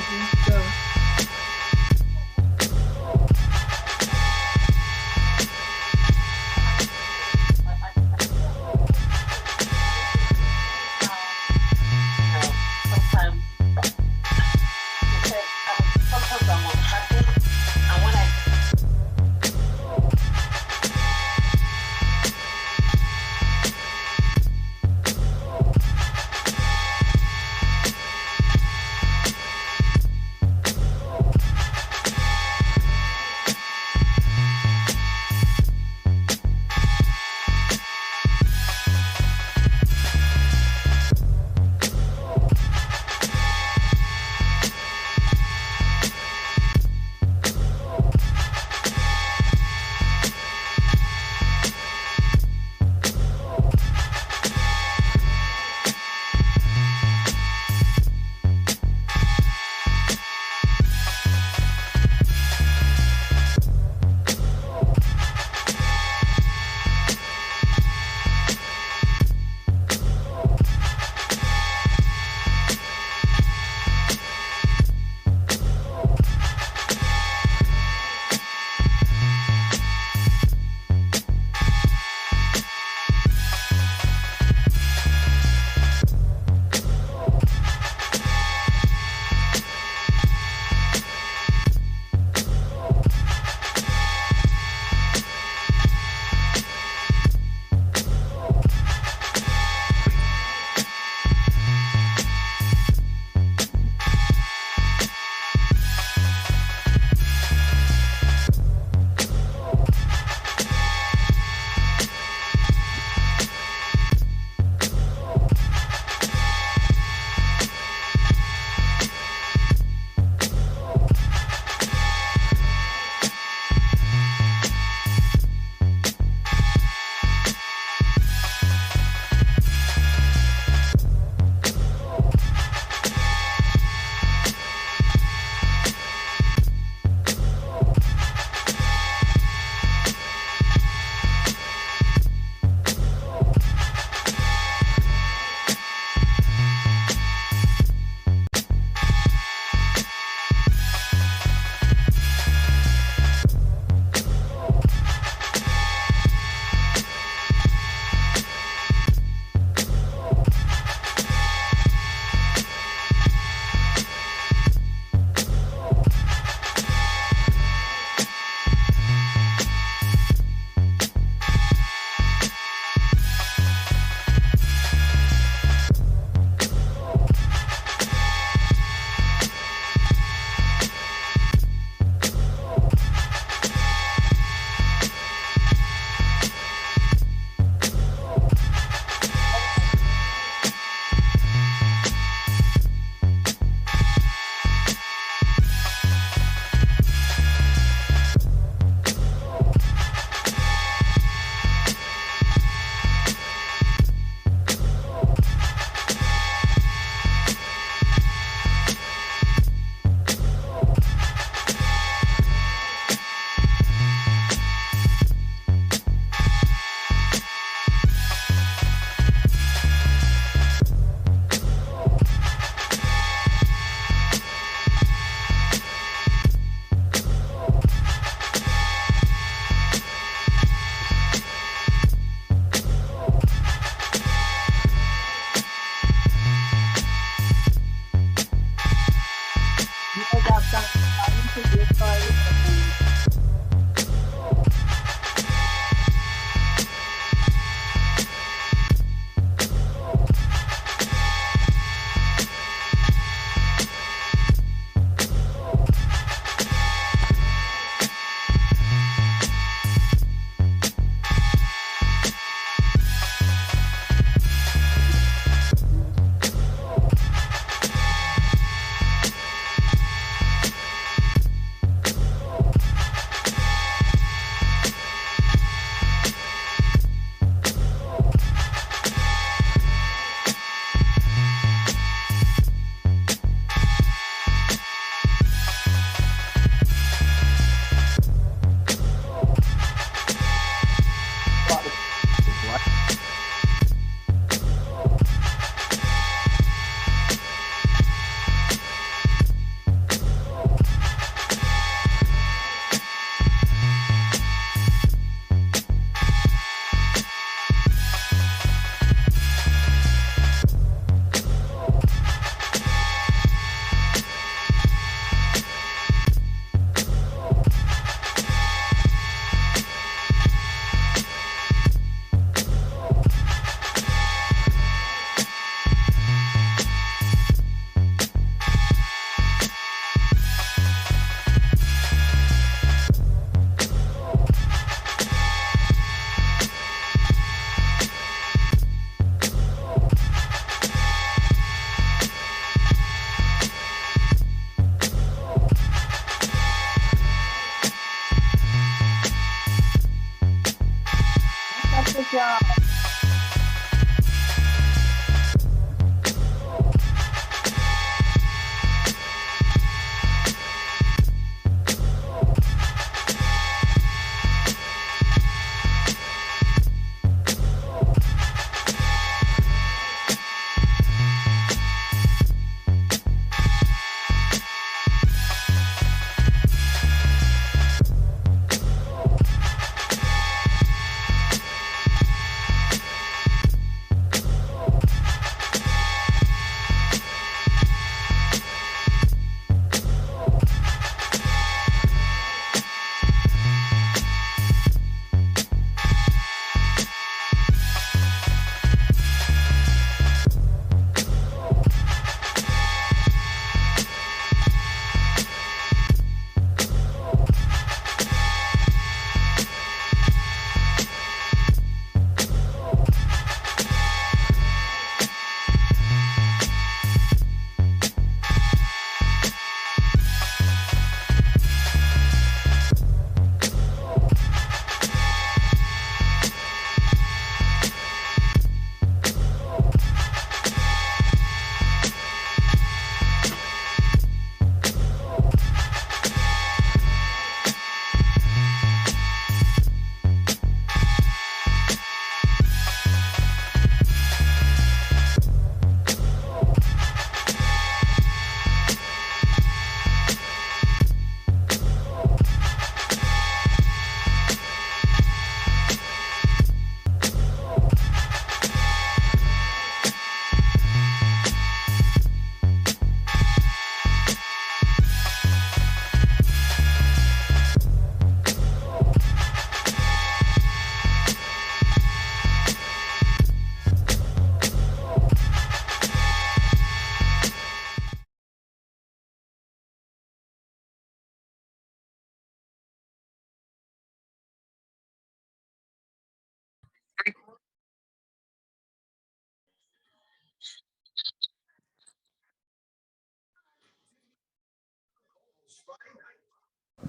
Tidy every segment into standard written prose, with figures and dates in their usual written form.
Seriously. So with y'all.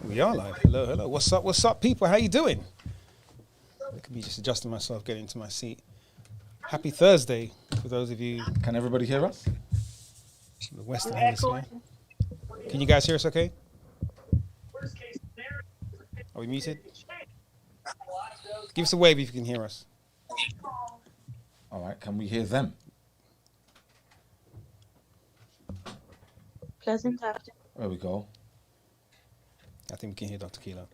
We are live. Hello, hello. What's up, people? How you doing? Look at me just adjusting myself, getting into my seat. Happy Thursday for those of you Can everybody hear us? in the Western Hemisphere. Can you guys hear us okay? Are we muted? Give us a wave if you can hear us. All right, can we hear them? Pleasant afternoon. There we go. I think we can hear Dr. Kilo.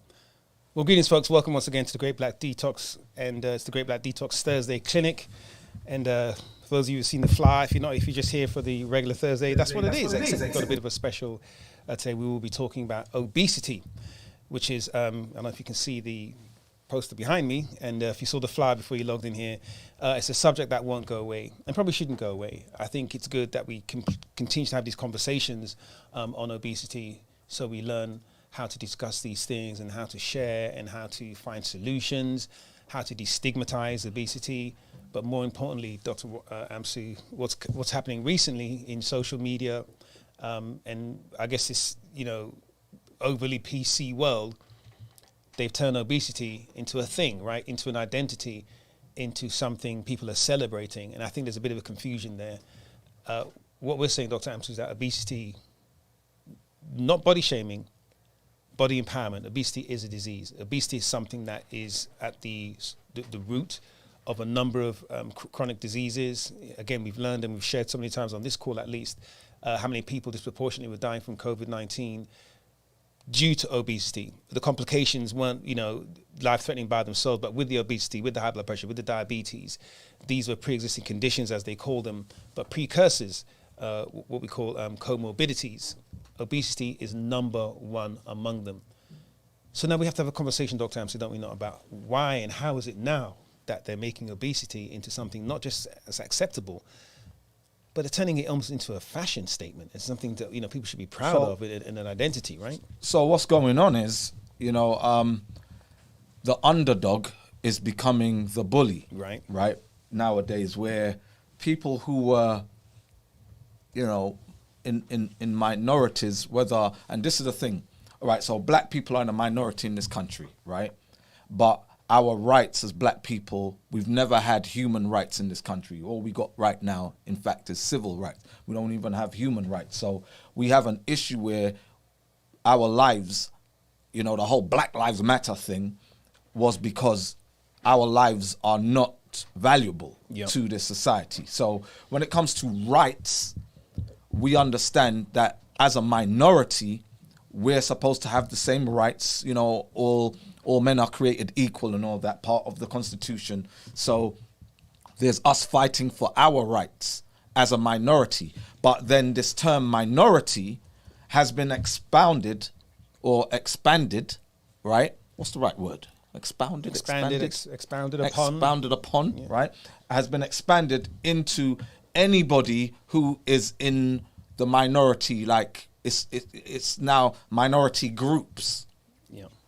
Well, greetings, folks. Welcome once again to the Great Black Detox, and it's the Great Black Detox Thursday Clinic. And for those of you who've seen the fly, if you're just here for the regular Thursday, that's what it is. Except we've got a bit of a special. Today we will be talking about obesity, which is I don't know if you can see the poster behind me, and if you saw the flyer before you logged in here, it's a subject that won't go away and probably shouldn't go away. I think it's good that we can continue to have these conversations on obesity, so we learn how to discuss these things and how to share and how to find solutions, how to destigmatize obesity. But more importantly, Dr. Amsu, what's happening recently in social media, and I guess this, overly PC world, they've turned obesity into a thing, right? Into an identity, into something people are celebrating. And I think there's a bit of a confusion there. What we're saying, Dr. Amsu, is that obesity, not body shaming, body empowerment. Obesity is a disease. Obesity is something that is at the root of a number of chronic diseases. Again, we've learned and we've shared so many times on this call at least, how many people disproportionately were dying from COVID-19 due to obesity. The complications weren't, life-threatening by themselves, but with the obesity, with the high blood pressure, with the diabetes, these were pre-existing conditions, as they call them, but precursors, what we call comorbidities. Obesity is number one among them. So now we have to have a conversation, Dr. Amsi, don't we not, about why and how is it now that they're making obesity into something not just as acceptable, but they're turning it almost into a fashion statement. It's something that people should be proud of in an identity, right? So what's going on is, the underdog is becoming the bully, right? Nowadays, where people who were, in minorities, and this is the thing, all right, so black people are in a minority in this country, right? But our rights as black people, we've never had human rights in this country. All we got right now, in fact, is civil rights. We don't even have human rights. So we have an issue where our lives, you know, the whole Black Lives Matter thing was because our lives are not valuable to this society. So when it comes to rights, we understand that as a minority, we're supposed to have the same rights. You know, all men are created equal and all that part of the Constitution. So there's us fighting for our rights as a minority. But then this term minority has been expounded or expanded, right? What's the right word? Expounded upon, right? Has been expanded into anybody who is in the minority, like it's now minority groups,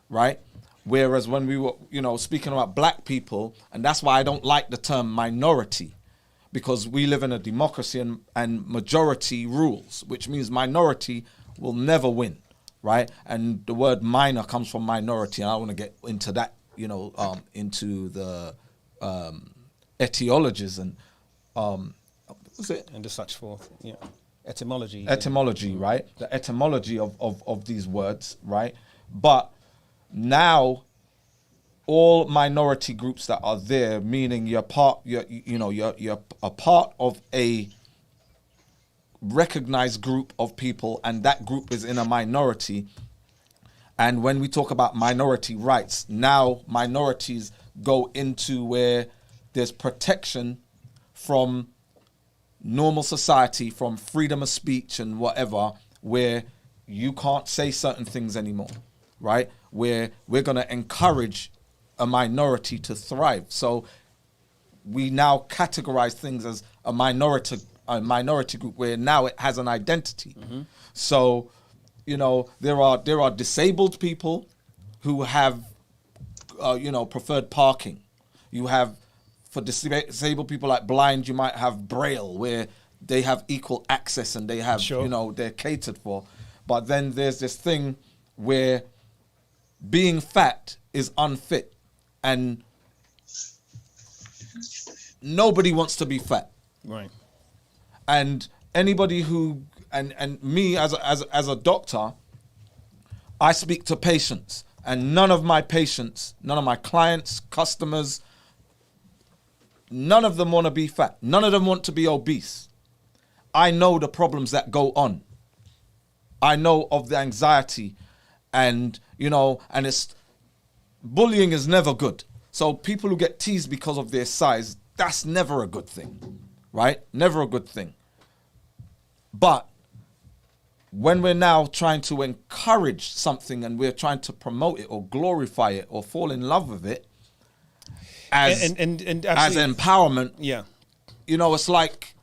right? Whereas when we were, you know, speaking about black people, and that's why I don't like the term minority, because we live in a democracy and majority rules, which means minority will never win, right? And the word minor comes from minority, and I want to get into that, you know, into the etiologies and what's it? And the such forth, etymology. Etymology, right? The etymology of these words, right? But now all minority groups that are there, meaning you're a part of a recognized group of people, and that group is in a minority. And when we talk about minority rights, now minorities go into where there's protection from normal society, from freedom of speech and whatever, where you can't say certain things anymore, right? Where we're going to encourage a minority to thrive. So we now categorize things as a minority group where now it has an identity. Mm-hmm. So, you know, there are disabled people who have, preferred parking. You have, for disabled people like blind, you might have Braille, where they have equal access and they have, they're catered for. But then there's this thing where being fat is unfit, and nobody wants to be fat. Right. And anybody who, and me as a doctor, I speak to patients, and none of my clients, customers, none of them want to be fat. None of them want to be obese. I know the problems that go on. I know of the anxiety, and it's bullying is never good. So people who get teased because of their size, that's never a good thing, right? Never a good thing. But when we're now trying to encourage something and we're trying to promote it or glorify it or fall in love with it as empowerment, it's like,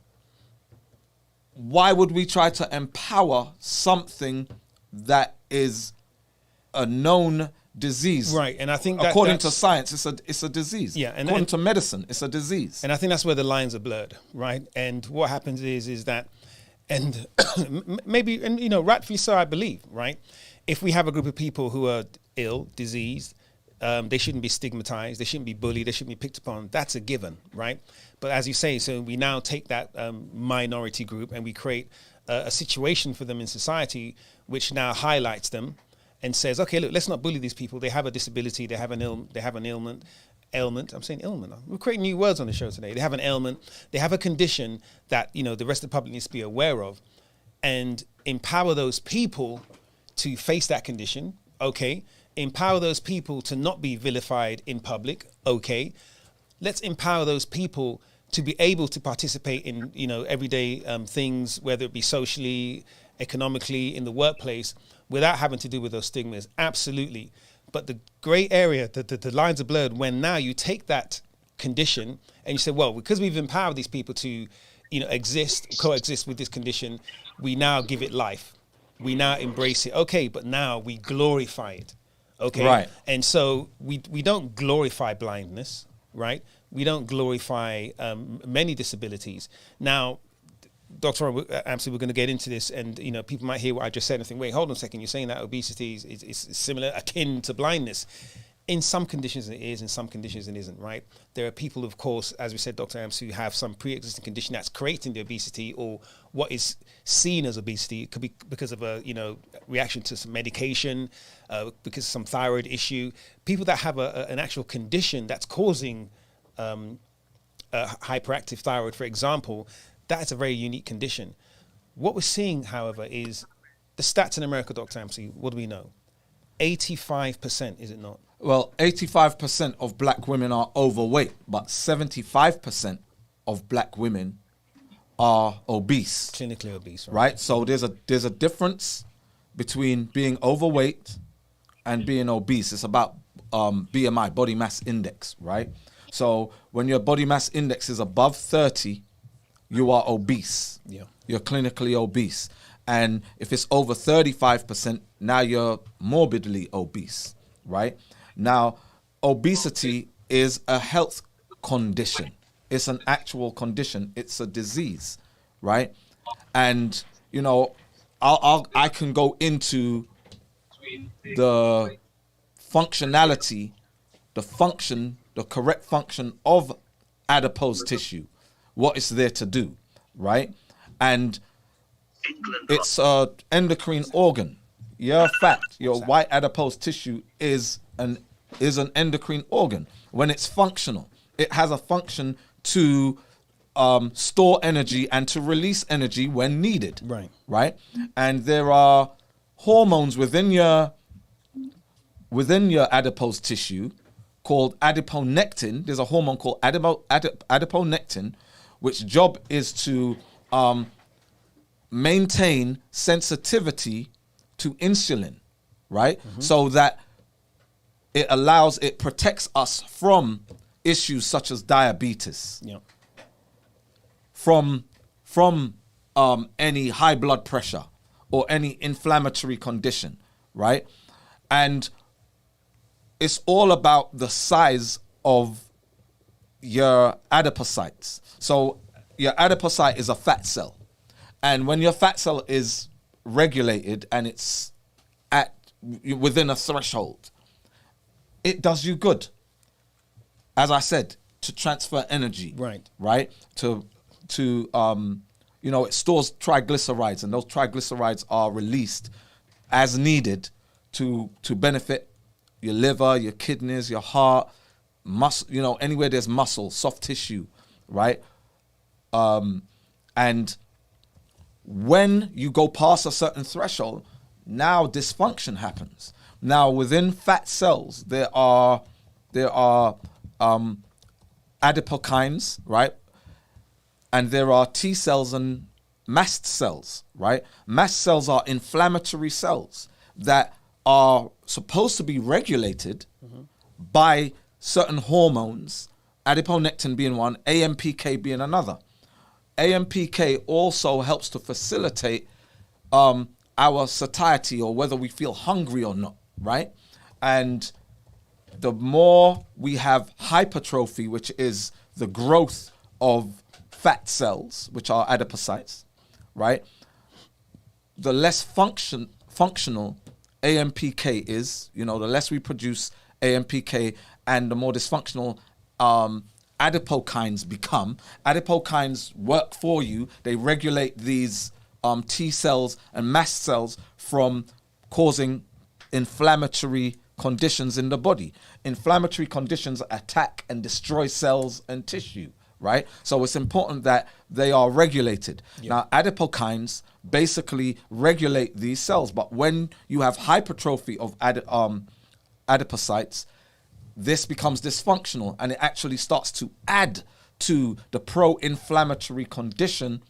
why would we try to empower something that is a known disease? Right, and I think according to science, it's a disease. Yeah, and according to medicine, it's a disease. And I think that's where the lines are blurred, right? And what happens is that, and maybe, rightfully so, I believe, right? If we have a group of people who are ill, diseased, they shouldn't be stigmatized, they shouldn't be bullied, they shouldn't be picked upon. That's a given, right? But as you say, so we now take that minority group and we create a situation for them in society which now highlights them and says, okay, look, let's not bully these people. They have a disability, they have an ailment. I'm saying ailment. We're creating new words on the show today. They have an ailment, they have a condition that, the rest of the public needs to be aware of, and empower those people to face that condition. Okay. Empower those people to not be vilified in public. Okay. Let's empower those people to be able to participate in, everyday things, whether it be socially, economically, in the workplace, without having to do with those stigmas. Absolutely. But the gray area, the lines are blurred when now you take that condition and you say, well, because we've empowered these people to, coexist with this condition, we now give it life. We now embrace it. Okay, but now we glorify it. Okay. Right. And so we don't glorify blindness, right? We don't glorify many disabilities. Now, Dr. Amsi, we're going to get into this, and people might hear what I just said and think, wait, hold on a second, you're saying that obesity is similar, akin to blindness. in some conditions it is, in some conditions it isn't, right? There are people, of course, as we said, Dr. Amps, who have some pre-existing condition that's creating the obesity, or what is seen as obesity. It could be because of a reaction to some medication, because of some thyroid issue. People that have an actual condition that's causing hyperactive thyroid, for example, that is a very unique condition. What we're seeing, however, is the stats in America, Dr. Amps. What do we know? 85%, is it not? Well, 85% of black women are overweight, but 75% of black women are obese. Clinically obese, right? So there's a difference between being overweight and being obese. It's about BMI, body mass index, right? So when your body mass index is above 30, you are obese. Yeah. You're clinically obese. And if it's over 35%, now you're morbidly obese, right? Now, obesity is a health condition. It's an actual condition. It's a disease, right? And, I can go into the functionality, the correct function of adipose tissue, what it's there to do, right? And it's an endocrine organ. Your fat, your white adipose tissue is an endocrine organ. When it's functional, it has a function to store energy and to release energy when needed. Right. And there are hormones within your adipose tissue called adiponectin. There's a hormone called adiponectin, which job is to maintain sensitivity to insulin, right? Mm-hmm. So that it protects us from issues such as diabetes, from any high blood pressure or any inflammatory condition, right? And it's all about the size of your adipocytes. So your adipocyte is a fat cell. And when your fat cell is regulated and it's within a threshold, it does you good. As I said, to transfer energy. Right? To it stores triglycerides, and those triglycerides are released as needed to benefit your liver, your kidneys, your heart, muscle, anywhere there's muscle, soft tissue, right? And when you go past a certain threshold, now dysfunction happens. Now within fat cells, there are adipokines, right? And there are T cells and mast cells, right? Mast cells are inflammatory cells that are supposed to be regulated by certain hormones, adiponectin being one, AMPK being another. AMPK also helps to facilitate our satiety, or whether we feel hungry or not, right? And the more we have hypertrophy, which is the growth of fat cells, which are adipocytes, right? The less functional AMPK is, the less we produce AMPK, and the more dysfunctional adipokines become. Adipokines work for you. They regulate these T cells and mast cells from causing inflammatory conditions in the body. Inflammatory conditions attack and destroy cells and tissue, right? So it's important that they are regulated. Yep. Now, adipokines basically regulate these cells, but when you have hypertrophy of adipocytes, this becomes dysfunctional, and it actually starts to add to the pro-inflammatory condition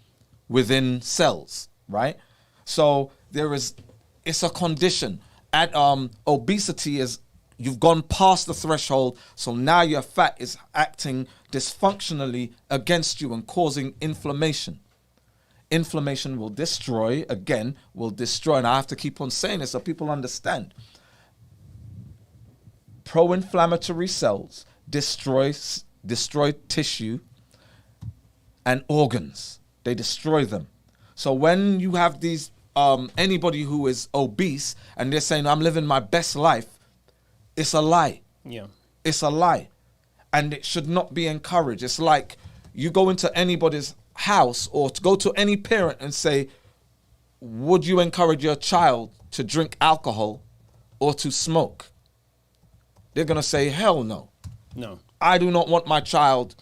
within cells, right? So it's a condition. Obesity is, you've gone past the threshold, so now your fat is acting dysfunctionally against you and causing inflammation. Inflammation will destroy, and I have to keep on saying this so people understand. Pro-inflammatory cells destroy tissue and organs. They destroy them. So when you have these, anybody who is obese and they're saying, I'm living my best life, it's a lie. Yeah. It's a lie. And it should not be encouraged. It's like you go into anybody's house or to go to any parent and say, would you encourage your child to drink alcohol or to smoke? They're going to say, hell no. No. I do not want my child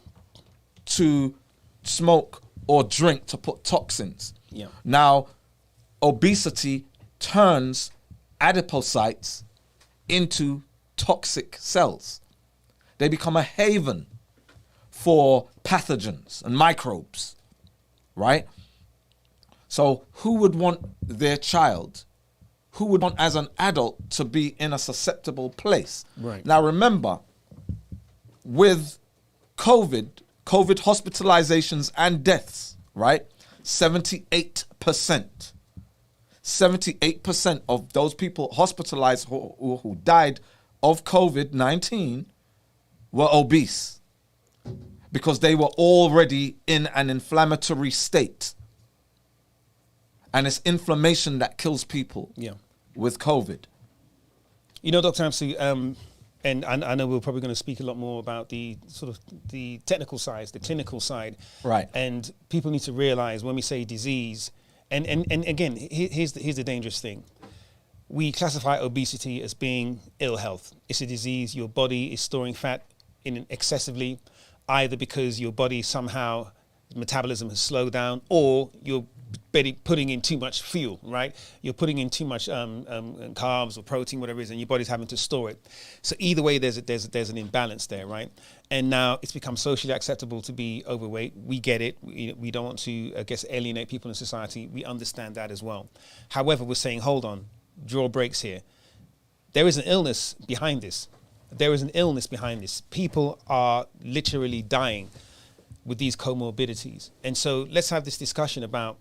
to smoke or drink to put toxins. Yeah. Now, obesity turns adipocytes into toxic cells. They become a haven for pathogens and microbes, right? So who would want their child, who would want as an adult to be in a susceptible place? Right. Now remember, with COVID hospitalizations and deaths, right? 78%. 78% of those people hospitalized who died of COVID-19 were obese because they were already in an inflammatory state. And it's inflammation that kills people with COVID. You know, Dr. Amsi, and I know we're probably going to speak a lot more about the sort of the technical side, the clinical side. Right. And people need to realize when we say disease, and again, here's the dangerous thing. We classify obesity as being ill health. It's a disease. Your body is storing fat in excessively, either because your body somehow metabolism has slowed down, or you're putting in too much fuel, right? You're putting in too much carbs or protein, whatever it is, and your body's having to store it. So either way, there's an imbalance there, right? And now it's become socially acceptable to be overweight. We get it. We don't want to, I guess, alienate people in society. We understand that as well. However, we're saying, hold on, draw brakes here. There is an illness behind this. There is an illness behind this. People are literally dying with these comorbidities. And so let's have this discussion about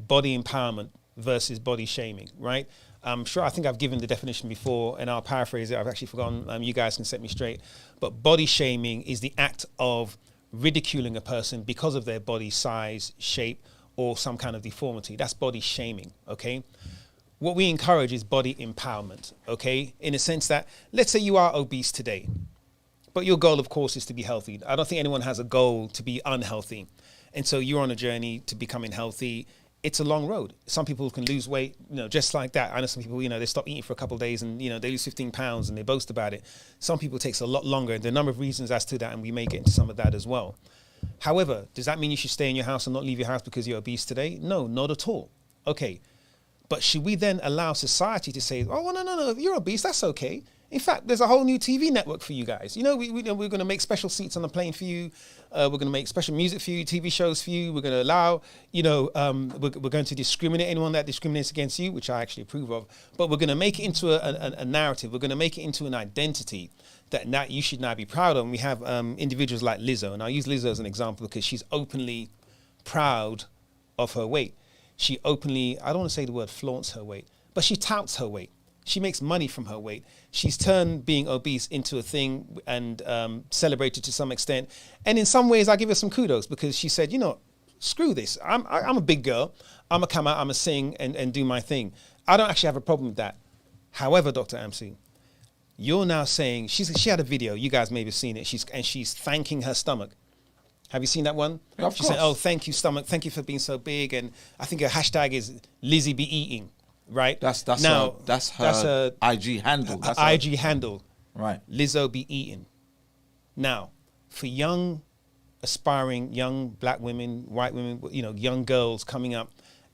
body empowerment versus body shaming, right? I'm sure, I think I've given the definition before, and I'll paraphrase it. I've actually forgotten. You guys can set me straight. But body shaming is the act of ridiculing a person because of their body size, shape, or some kind of deformity. That's body shaming, okay? What we encourage is body empowerment, okay? In a sense that, let's say you are obese today, but your goal, of course, is to be healthy. I don't think anyone has a goal to be unhealthy. And so you're on a journey to becoming healthy. It's a long road. Some people can lose weight, just like that. I know some people, they stop eating for a couple of days and, they lose 15 pounds and they boast about it. Some people it takes a lot longer. There are a number of reasons as to that, and we may get into some of that as well. However, does that mean you should stay in your house and not leave your house because you're obese today? No, not at all. Okay. But should we then allow society to say, oh, well, no, if you're obese, that's okay. In fact, there's a whole new TV network for you guys. We're going to make special seats on the plane for you. We're going to make special music for you, TV shows for you. We're going to allow, we're going to discriminate anyone that discriminates against you, which I actually approve of. But we're going to make it into a narrative. We're going to make it into an identity that you should now be proud of. And we have individuals like Lizzo. And I'll use Lizzo as an example because she's openly proud of her weight. She openly, I don't want to say the word flaunts her weight, but she touts her weight. She makes money from her weight. She's turned being obese into a thing and celebrated to some extent. And in some ways, I give her some kudos because she said, screw this. I'm a big girl. I'm going to come out, I'm going to sing and do my thing. I don't actually have a problem with that. However, Dr. Amsi, you're now saying, she had a video, you guys may have seen it, she's thanking her stomach. Have you seen that one? Yeah, of she course. said, oh, thank you, stomach. Thank you for being so big. And I think her hashtag is Lizzie be eating, right? That's her IG handle. That's her IG handle. Right. Lizzo be eating. Now, for young, aspiring, young black women, white women, young girls coming up,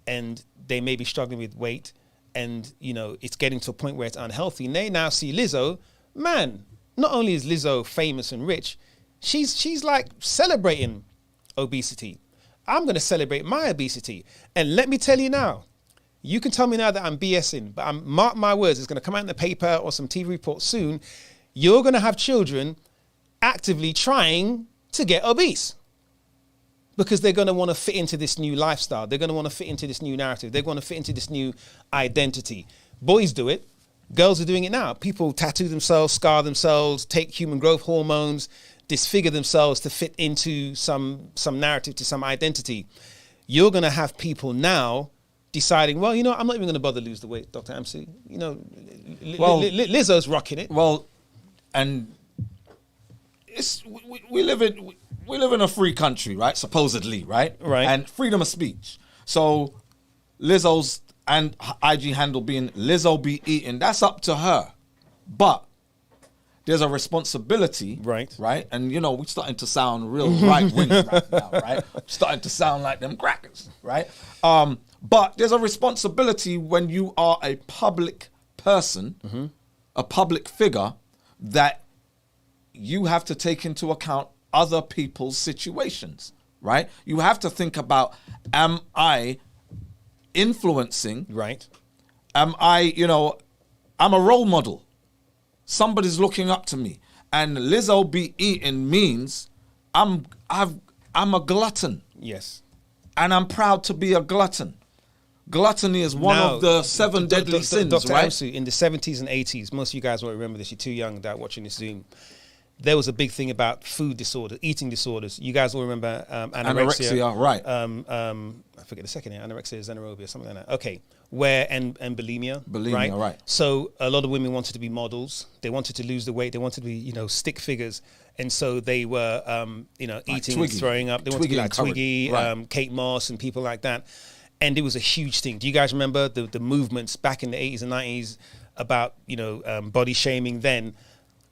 and they may be struggling with weight, and, it's getting to a point where it's unhealthy, and they now see Lizzo, man, not only is Lizzo famous and rich, she's like celebrating obesity. I'm going to celebrate my obesity. And let me tell you now, you can tell me now that I'm BSing, but mark my words, it's going to come out in the paper or some TV report soon. You're going to have children actively trying to get obese because they're going to want to fit into this new lifestyle. They're going to want to fit into this new narrative. They're going to fit into this new identity. Boys do it. Girls are doing it now. People tattoo themselves, scar themselves, take human growth hormones, disfigure themselves to fit into some narrative, to some identity. You're going to have people now deciding, well, I'm not even going to bother lose the weight, Dr. Amsi. Lizzo's rocking it. Well, and we live in a free country, right? Supposedly, right? Right. And freedom of speech. So Lizzo's and IG handle being Lizzo be eating, that's up to her. But there's a responsibility, right? And we're starting to sound real right-wing right now, right? Starting to sound like them crackers, right? But there's a responsibility when you are a public person, a public figure, that you have to take into account other people's situations, right? You have to think about, am I influencing? Right. Am I, I'm a role model. Somebody's looking up to me. And Lizzo be eating means I'm a glutton. Yes. And I'm proud to be a glutton. Gluttony is one of the 7 deadly sins, Dr. right? Amsu, in the 70s and 80s, most of you guys won't remember this, you're too young without watching this Zoom. There was a big thing about food disorders, eating disorders. You guys all remember anorexia. Right. I forget the second name. Anorexia, xenorrhea, something like that. Okay. And bulimia. Bulimia, right. So a lot of women wanted to be models. They wanted to lose the weight. They wanted to be, stick figures. And so they were, like eating Twiggy. and throwing up. They wanted to be like Twiggy, right. Kate Moss and people like that. And it was a huge thing. Do you guys remember the movements back in the 80s and 90s about, body shaming then?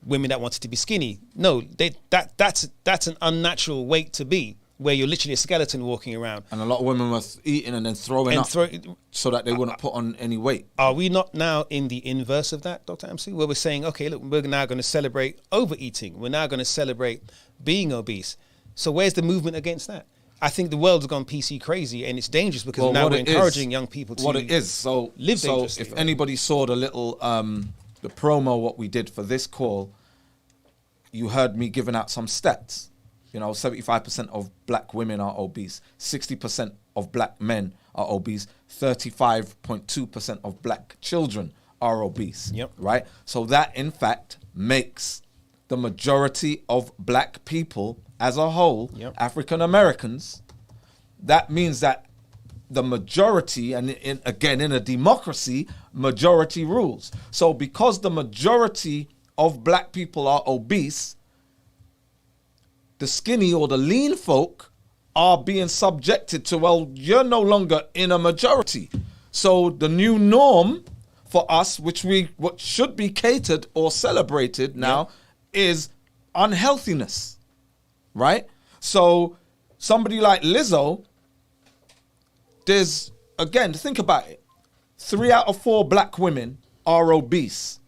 Women that wanted to be skinny. No, that's an unnatural weight to be, where you're literally a skeleton walking around. And a lot of women were eating and then throwing up so that they wouldn't put on any weight. Are we not now in the inverse of that, Dr. MC, where we're saying, okay, look, we're now going to celebrate overeating. We're now going to celebrate being obese. So where's the movement against that? I think the world's gone PC crazy, and it's dangerous because now we're encouraging young people to live dangerously. So if anybody saw the little the promo what we did for this call, you heard me giving out some stats. 75% of black women are obese, 60% of black men are obese, 35.2% of black children are obese. Yep. Right? So that in fact makes the majority of black people as a whole, yep. African Americans, that means that the majority, and again in a democracy, majority rules. So because the majority of black people are obese, the skinny or the lean folk are being subjected to, well, you're no longer in a majority. So the new norm for us, what should be catered or celebrated now, is unhealthiness, right? So somebody like Lizzo, there's, again, think about it. 3 out of 4 black women are obese.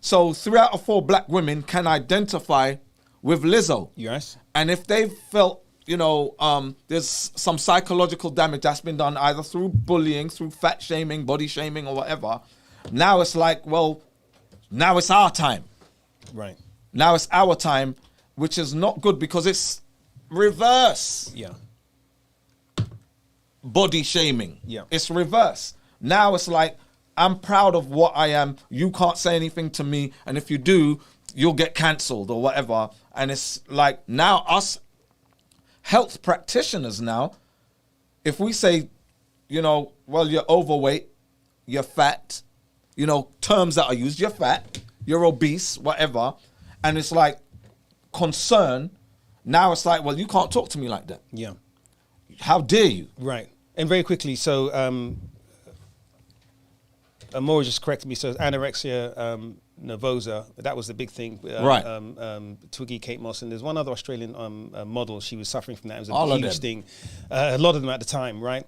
So 3 out of 4 black women can identify with Lizzo. Yes. And if they've felt, there's some psychological damage that's been done either through bullying, through fat shaming, body shaming, or whatever, now it's like, well, now it's our time. Right. Now it's our time, which is not good because it's reverse. Yeah. Body shaming. Yeah. It's reverse. Now it's like, I'm proud of what I am. You can't say anything to me. And if you do, you'll get cancelled or whatever. And it's like now us health practitioners now, if we say, well, you're overweight, you're fat, terms that are used, you're fat, you're obese, whatever. And it's like concern. Now it's like, well, you can't talk to me like that. Yeah. How dare you? Right. And very quickly, so Amora just corrected me. So anorexia nervosa, that was the big thing. Right. Twiggy, Kate Moss, and there's one other Australian model. She was suffering from that. It was All a of huge them. thing. A lot of them at the time, right?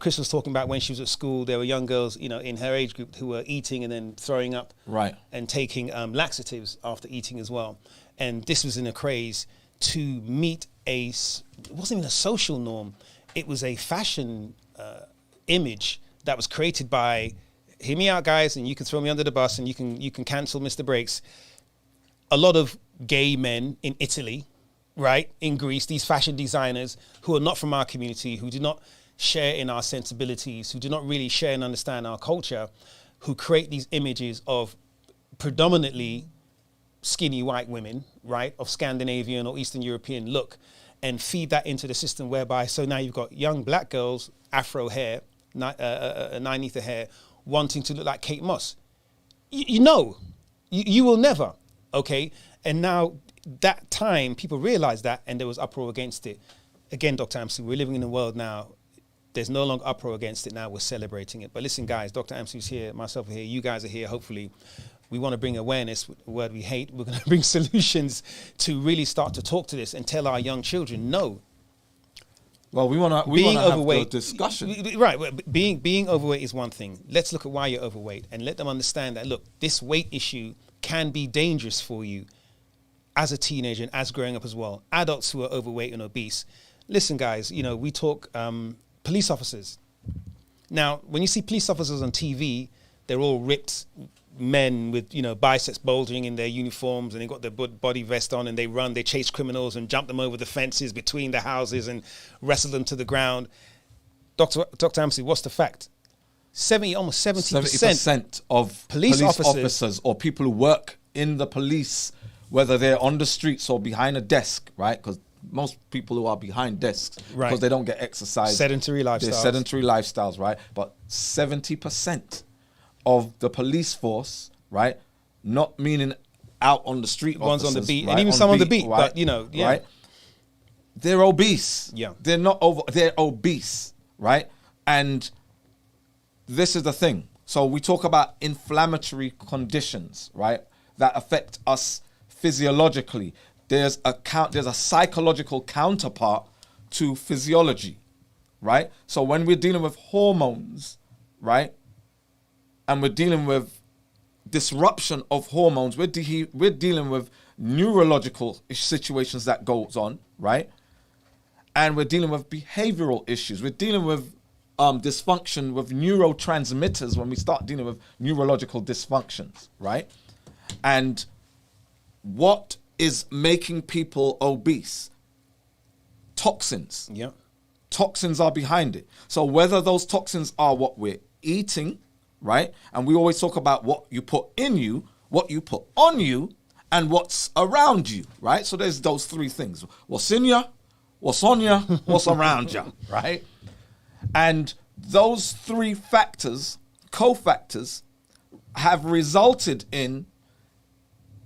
Chris was talking about when she was at school, there were young girls, in her age group who were eating and then throwing up. Right. And taking laxatives after eating as well. And this was in a craze to meet it wasn't even a social norm. It was a fashion image that was created by, hear me out, guys, and you can throw me under the bus and you can cancel Mr. Breaks. A lot of gay men in Italy, right, in Greece, these fashion designers who are not from our community, who do not share in our sensibilities, who do not really share and understand our culture, who create these images of predominantly skinny white women, right, of Scandinavian or Eastern European look, and feed that into the system whereby, so now you've got young black girls, afro hair, 9-ether hair, wanting to look like Kate Moss. You will never, okay? And now that time, people realized that, and there was uproar against it. Again, Dr. Amsi, we're living in a world now, there's no longer uproar against it now, we're celebrating it. But listen, guys, Dr. Amsi's here, myself are here, you guys are here, hopefully. We want to bring awareness, a word we hate. We're going to bring solutions to really start to talk to this and tell our young children, no. Well, we want to have the discussion. Right. Being overweight is one thing. Let's look at why you're overweight and let them understand that, look, this weight issue can be dangerous for you as a teenager and as growing up as well. Adults who are overweight and obese. Listen, guys, you know, we talk police officers. Now, when you see police officers on TV, they're all ripped men with, you know, biceps bulging in their uniforms, and they got their body vest on, and they run, they chase criminals and jump them over the fences between the houses and wrestle them to the ground. Dr. Amsi, what's the fact? Almost 70% of police officers or people who work in the police, whether they're on the streets or behind a desk, right? Because most people who are behind desks, because they don't get exercise. Sedentary lifestyles. They're sedentary lifestyles, right? But 70% of the police force, right? Not meaning out on the street, ones on the beat, right? and even some on the beat, right? But you know, right? They're obese. Yeah, they're obese, right? And this is the thing. So we talk about inflammatory conditions, right? That affect us physiologically. There's a psychological counterpart to physiology, right? So when we're dealing with hormones, right? And we're dealing with disruption of hormones, we're dealing with neurological situations that goes on, right? And we're dealing with behavioral issues. We're dealing with dysfunction with neurotransmitters when we start dealing with neurological dysfunctions, right? And what is making people obese? Toxins. Yeah. Toxins are behind it. So whether those toxins are what we're eating, right? And we always talk about what you put in you, what you put on you, and what's around you, right? So there's those three things. What's in you, what's on you, what's around you, right? And those three factors, cofactors, have resulted in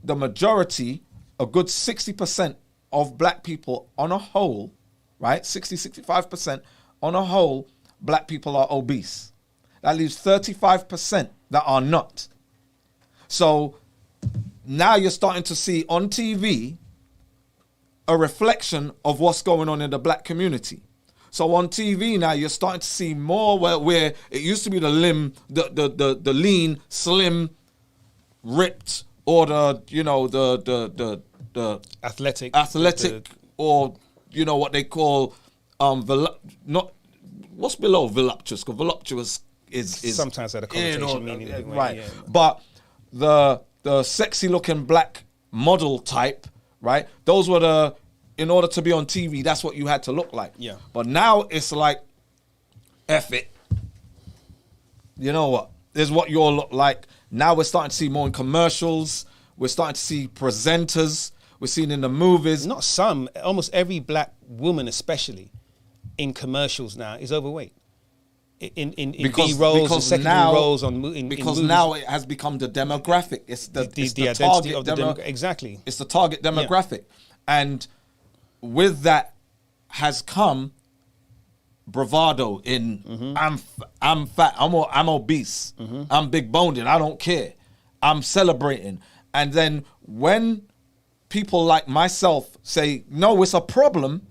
the majority, a good 60% of black people on a whole, right? 65% on a whole, black people are obese. That leaves 35% that are not. So now you're starting to see on TV a reflection of what's going on in the black community. So on TV now you're starting to see more where it used to be the lean, slim, ripped, or the athletic, or you know what they call what's below voluptuous, because voluptuous is sometimes had a connotation meaning anyway, right. Yeah. But the sexy looking black model type, right? Those were in order to be on TV, that's what you had to look like. Yeah. But now it's like, F it. You know what? This is what you all look like. Now we're starting to see more in commercials. We're starting to see presenters. We're seeing in the movies. Not some, almost every black woman especially in commercials now is overweight. In B-rolls and secondary roles in movies. Now it has become the demographic. It's the identity of the exactly. It's the target demographic. Yeah. And with that has come bravado in I'm fat, I'm obese, I'm big boned, I don't care, I'm celebrating. And then when people like myself say no, it's a problem,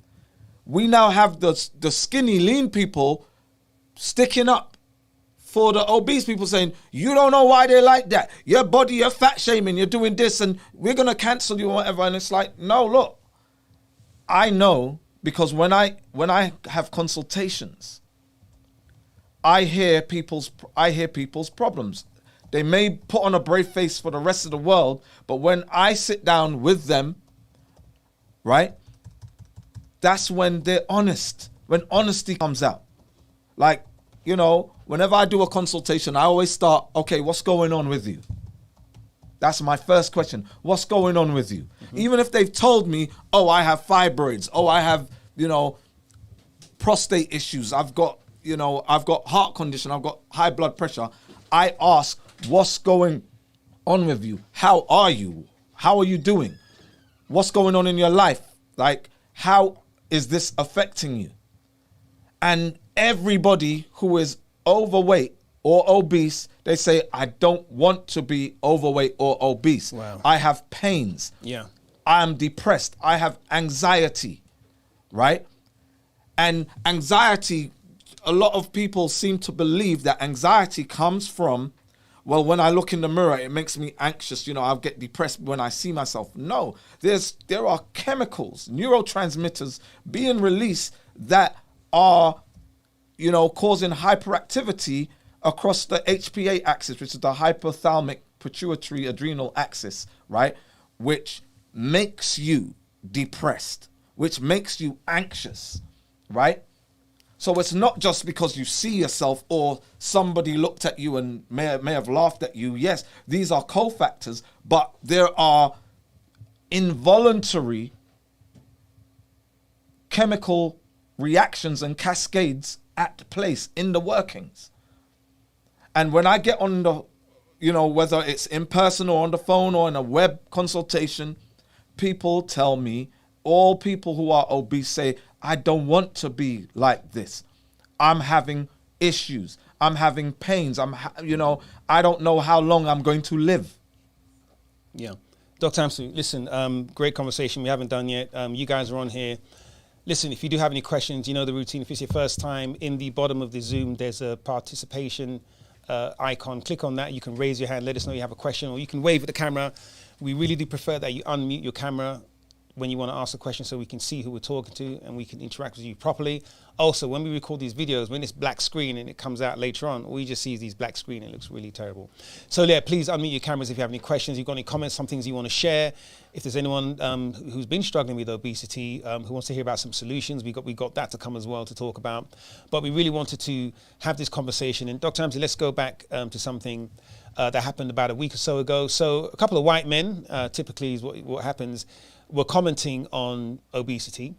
we now have the skinny lean people sticking up for the obese people, saying you don't know why they're like that, your body, you're fat shaming, you're doing this, and we're gonna cancel you or whatever. And it's like, no, look, I know, because when I have consultations, I hear people's problems. They may put on a brave face for the rest of the world, but when I sit down with them, right, that's when they're honest, when honesty comes out. Like, you know, whenever I do a consultation, I always start, okay, what's going on with you? That's my first question. What's going on with you? Even if they've told me, oh, I have fibroids, oh, I have, you know, prostate issues, I've got heart condition, I've got high blood pressure, I ask, what's going on with you? How are you? How are you doing? What's going on in your life? Like, how is this affecting you? And everybody who is overweight or obese, they say, I don't want to be overweight or obese. Wow. I have pains. Yeah. I'm depressed. I have anxiety, right? And anxiety, a lot of people seem to believe that anxiety comes from, well, when I look in the mirror, it makes me anxious. You know, I'll get depressed when I see myself. No, there are chemicals, neurotransmitters being released that are, you know, causing hyperactivity across the HPA axis, which is the hypothalamic pituitary adrenal axis, right? Which makes you depressed, which makes you anxious, right? So it's not just because you see yourself or somebody looked at you and may have laughed at you. Yes, these are cofactors, but there are involuntary chemical reactions and cascades at place in the workings. And when I get on the, you know, whether it's in person or on the phone or in a web consultation, people tell me, all people who are obese say, I don't want to be like this. I'm having issues. I'm having pains. I don't know how long I'm going to live. Yeah. Dr. Amsu, listen, great conversation. We haven't done yet. You guys are on here. Listen, if you do have any questions, you know the routine. If it's your first time, in the bottom of the Zoom, there's a participation icon. Click on that. You can raise your hand, let us know you have a question, or you can wave at the camera. We really do prefer that you unmute your camera when you want to ask a question so we can see who we're talking to and we can interact with you properly. Also, when we record these videos, when it's black screen and it comes out later on, all you just see is these black screen. It looks really terrible. So yeah, please unmute your cameras if you have any questions, you've got any comments, some things you want to share. If there's anyone who's been struggling with obesity, who wants to hear about some solutions, we got that to come as well to talk about. But we really wanted to have this conversation. And Dr. Amsi, let's go back to something that happened about a week or so ago. So a couple of white men, typically is what happens, were commenting on obesity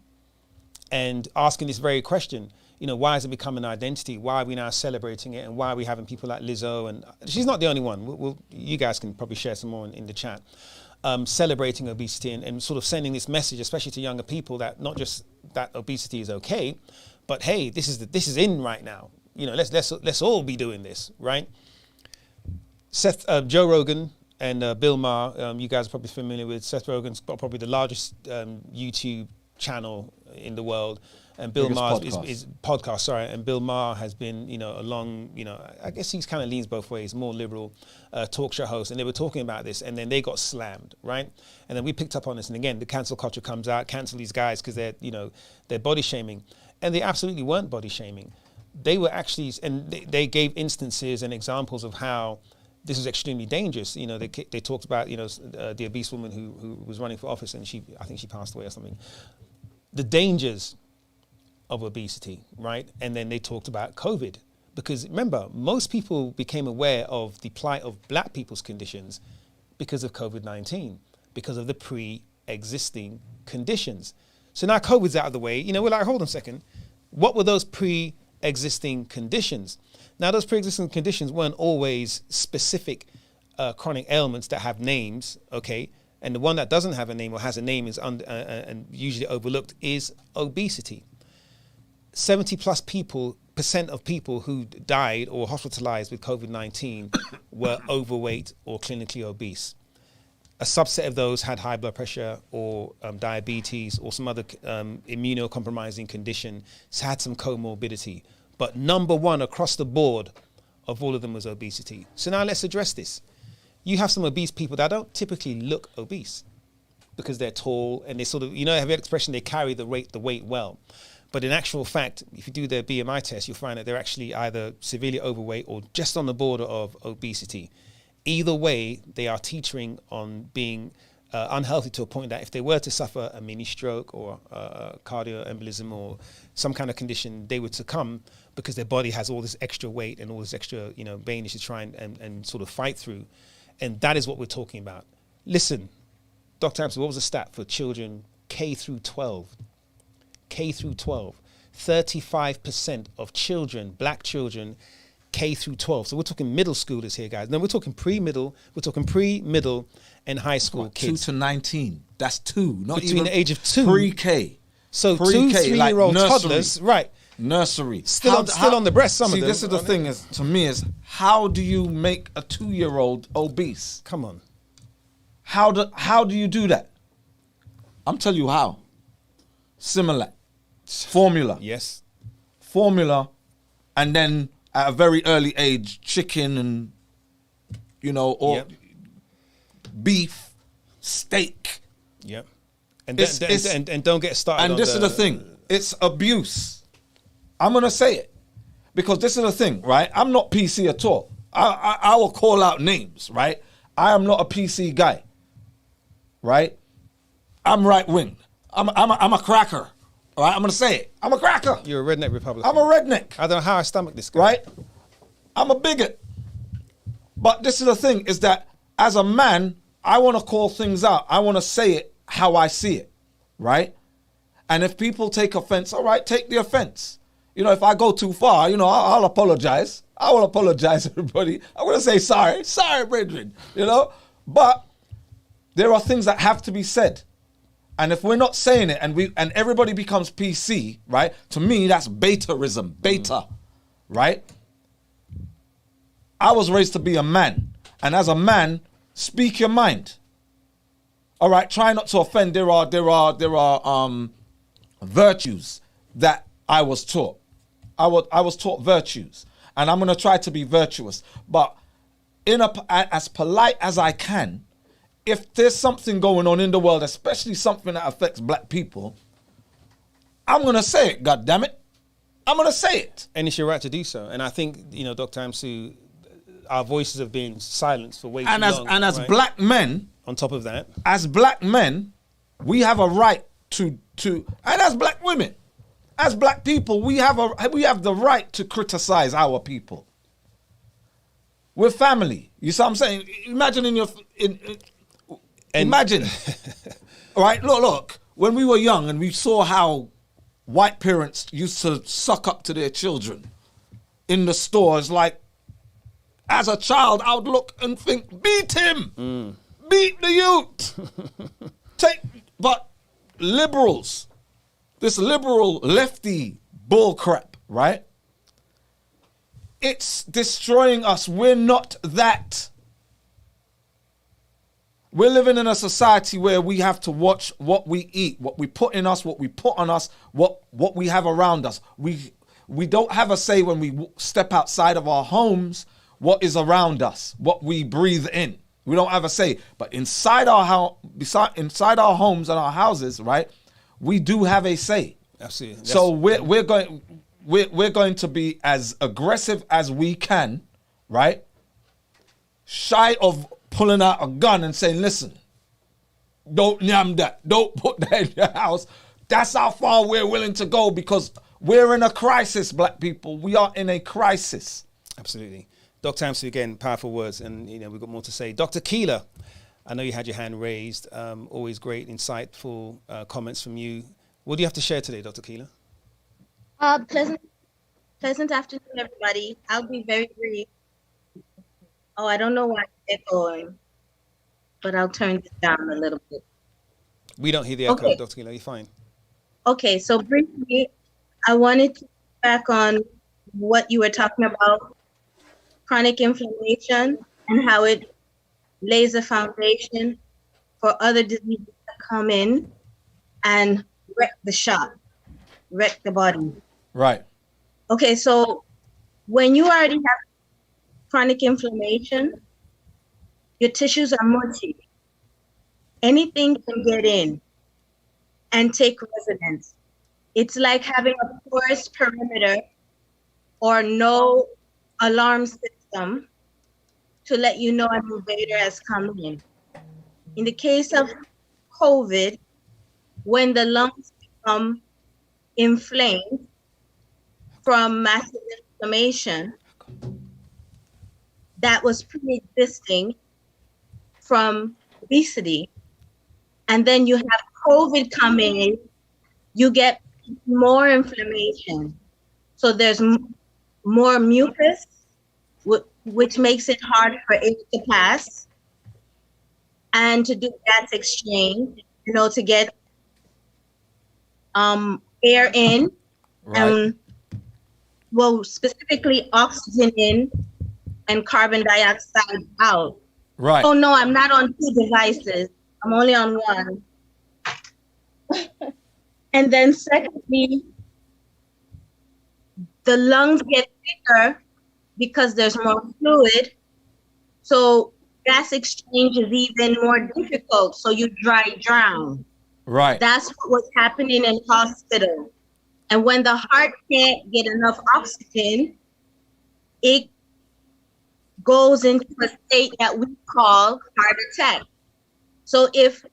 and asking this very question, you know, why has it become an identity? Why are we now celebrating it? And why are we having people like Lizzo? And she's not the only one. You guys can probably share some more in the chat. Celebrating obesity and sort of sending this message, especially to younger people, that not just that obesity is okay, but hey, this is in right now. You know, let's all be doing this, right? Joe Rogan and Bill Maher, you guys are probably familiar with. Seth Rogen's got probably the largest YouTube channel in the world, and Bill Maher is podcast. Sorry, and Bill Maher has been, you know, along, you know, I guess he's kind of leans both ways, more liberal talk show host, and they were talking about this, and then they got slammed, right? And then we picked up on this, and again, the cancel culture comes out, cancel these guys because they're body shaming, and they absolutely weren't body shaming. They were actually, and they gave instances and examples of how this is extremely dangerous. You know, they talked about, you know, the obese woman who was running for office, and I think she passed away or something. The dangers of obesity, right? And then they talked about COVID, because remember, most people became aware of the plight of black people's conditions because of COVID-19, because of the pre-existing conditions. So now COVID's out of the way. You know, we're like, hold on a second. What were those pre-existing conditions? Now, those pre-existing conditions weren't always specific chronic ailments that have names, okay? And the one that doesn't have a name or has a name is and usually overlooked is obesity. 70% of people who died or hospitalized with COVID-19 were overweight or clinically obese. A subset of those had high blood pressure or diabetes or some other immunocompromising condition, had some comorbidity. But number one across the board of all of them was obesity. So now let's address this. You have some obese people that don't typically look obese because they're tall and they sort of, you know, have an expression, they carry the weight well. But in actual fact, if you do their BMI test, you'll find that they're actually either severely overweight or just on the border of obesity. Either way, they are teetering on being unhealthy to a point that if they were to suffer a mini stroke or cardioembolism or some kind of condition, they would succumb because their body has all this extra weight and all this extra, you know, bane to try and sort of fight through. And that is what we're talking about. Listen, Dr. Amson, what was the stat for children K through 12? K through 12, 35% of children, black children, K through 12. So we're talking middle schoolers here, guys. No, we're talking pre-middle, and high school kids. 2 to 19. That's 2. Not Between even the age of 2. Pre-K. So Pre-K, 2-3-year-old like toddlers, right? Nursery. Still on the breast, some of them. See, this is the thing is, to me, is how do you make a 2-year-old obese? Come on. How do you do that? I'm telling you how. Similar. Formula. Yes. Formula, and then at a very early age, chicken and, or beef, steak. Yep. And don't get started. And this is the thing. It's abuse. I'm going to say it. Because this is the thing, right? I'm not PC at all. I will call out names, right? I am not a PC guy, right? I'm right wing. I'm a cracker. All right, I'm going to say it. I'm a cracker. You're a redneck Republican. I'm a redneck. I don't know how I stomach this guy. Right? I'm a bigot. But this is the thing, is that as a man, I want to call things out. I want to say it how I see it, right? And if people take offense, all right, take the offense. If I go too far, I'll apologize. I will apologize, everybody. I'm going to say sorry, brethren, But there are things that have to be said. And if we're not saying it and everybody becomes PC, right? To me, that's beta, right? I was raised to be a man. And as a man, speak your mind. All right, try not to offend. There are virtues that I was taught. I was taught virtues. And I'm going to try to be virtuous. But as polite as I can, if there's something going on in the world, especially something that affects black people, I'm going to say it, God damn it. I'm going to say it. And it's your right to do so. And I think, Dr. Amsu, our voices have been silenced for way too long. And as black men, on top of that, as black men, we have a right to and as black women, as black people, we have the right to criticize our people. We're family. You see what I'm saying? Imagine Imagine, all right, look, when we were young and we saw how white parents used to suck up to their children in the stores, like, as a child, I would look and think, beat him, beat the youth. But liberals, this liberal lefty bullcrap, right? It's destroying us. We're not that. We're living in a society where we have to watch what we eat, what we put in us, what we put on us, what we have around us. We don't have a say when we step outside of our homes, what is around us, what we breathe in. We don't have a say. But inside our homes and our houses, right, we do have a say. Absolutely. So we're going to be as aggressive as we can, right? Shy of pulling out a gun and saying, listen, don't yam that. Don't put that in your house. That's how far we're willing to go because we're in a crisis, black people. We are in a crisis. Absolutely. Dr. Amsu, again, powerful words, and we've got more to say. Dr. Keeler, I know you had your hand raised. Always great, insightful comments from you. What do you have to share today, Dr. Keeler? Pleasant afternoon, everybody. I'll be very brief. Oh, I don't know why it's echoing, but I'll turn this down a little bit. We don't hear the echo, Okay. Dr. Keeler. You're fine. Okay, so briefly, I wanted to back on what you were talking about, chronic inflammation and how it lays a foundation for other diseases to come in and wreck the shop, wreck the body. Right. Okay, so when you already have chronic inflammation, your tissues are mushy. Anything can get in and take residence. It's like having a porous perimeter or no alarm system to let you know an invader has come in. In the case of COVID, when the lungs become inflamed from massive inflammation, that was pre-existing from obesity. And then you have COVID coming in, you get more inflammation. So there's more mucus which makes it hard for it to pass, and to do gas exchange, to get air in, Right. and specifically oxygen in and carbon dioxide out. Right. Oh no, I'm not on two devices. I'm only on one. And then secondly, the lungs get bigger because there's more fluid. So gas exchange is even more difficult. So you drown. Right. That's what's happening in hospital. And when the heart can't get enough oxygen, it goes into a state that we call heart attack. So if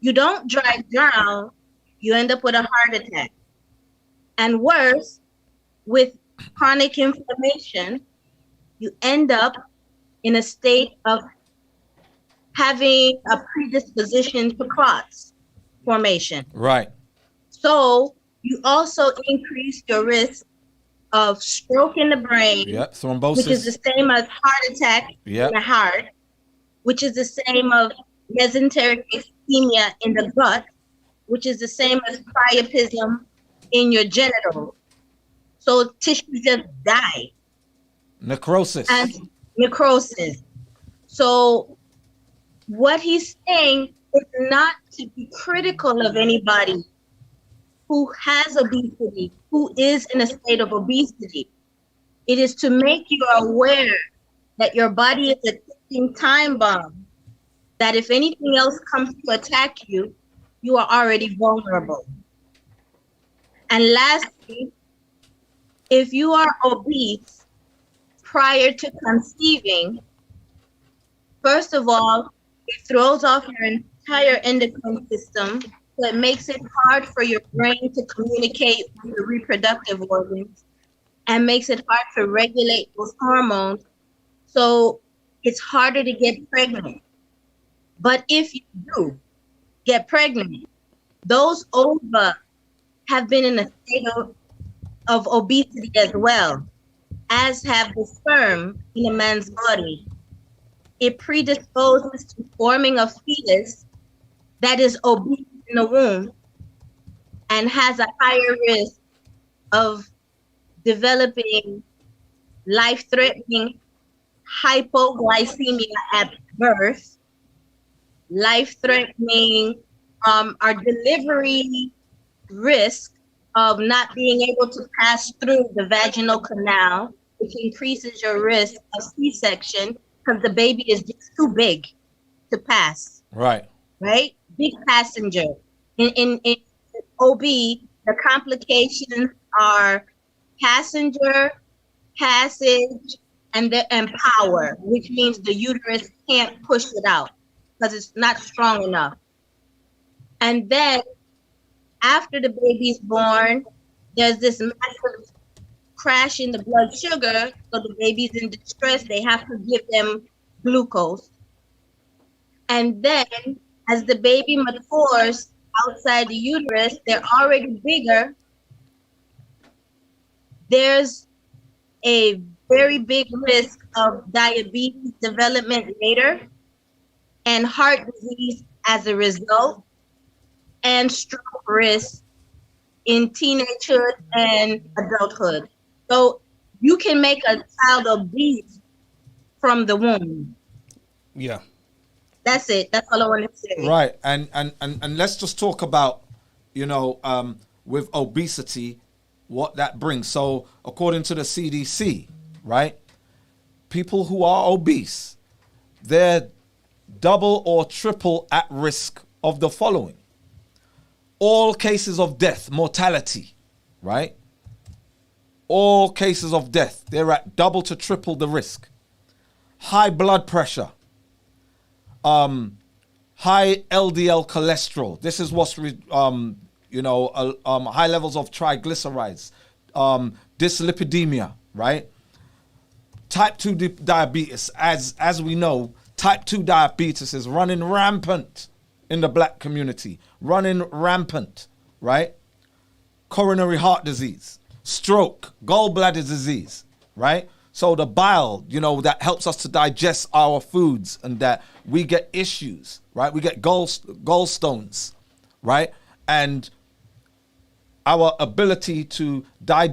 you don't drown, you end up with a heart attack. And worse, with chronic inflammation, you end up in a state of having a predisposition to clots formation. Right. So you also increase your risk of stroke in the brain, Yep. Thrombosis. which is the same as heart attack Yep. in the heart, which is the same of mesenteric ischemia in the gut, which is the same as priapism in your genitals. So tissues just die. Necrosis. And necrosis. So what he's saying is not to be critical of anybody who has obesity, who is in a state of obesity. It is to make you aware that your body is a ticking time bomb, that if anything else comes to attack you, you are already vulnerable. And lastly, if you are obese prior to conceiving, first of all, it throws off your entire endocrine system. So it makes it hard for your brain to communicate with the reproductive organs, and makes it hard to regulate those hormones. So it's harder to get pregnant. But if you do get pregnant, those ova have been in a state of obesity as well, as have the sperm in a man's body. It predisposes to forming a fetus that is obese in the womb and has a higher risk of developing life-threatening hypoglycemia at birth, life-threatening our delivery risk of not being able to pass through the vaginal canal, which increases your risk of C-section because the baby is just too big to pass. Right. Right? Big passenger. In OB, the complications are passenger, passage, and power, which means the uterus can't push it out because it's not strong enough. And then after the baby's born, there's this massive crash in the blood sugar. So the baby's in distress. They have to give them glucose. And then as the baby matures outside the uterus, they're already bigger. There's a very big risk of diabetes development later and heart disease as a result, and stroke risk in teenagehood and adulthood. So you can make a child obese from the womb. Yeah. That's it. That's all I want to say. Right. And let's just talk about, with obesity, what that brings. So according to the CDC, right, people who are obese, they're double or triple at risk of the following: all cases of death, mortality, right? All cases of death, they're at double to triple the risk. High blood pressure, high LDL cholesterol. This is what's, high levels of triglycerides, dyslipidemia, right? Type 2 diabetes, as we know, type 2 diabetes is running rampant in the black community, running rampant, right? Coronary heart disease, stroke, gallbladder disease, right? So the bile, you know, that helps us to digest our foods, and that we get issues, right? We get gallstones, right? And our ability to digest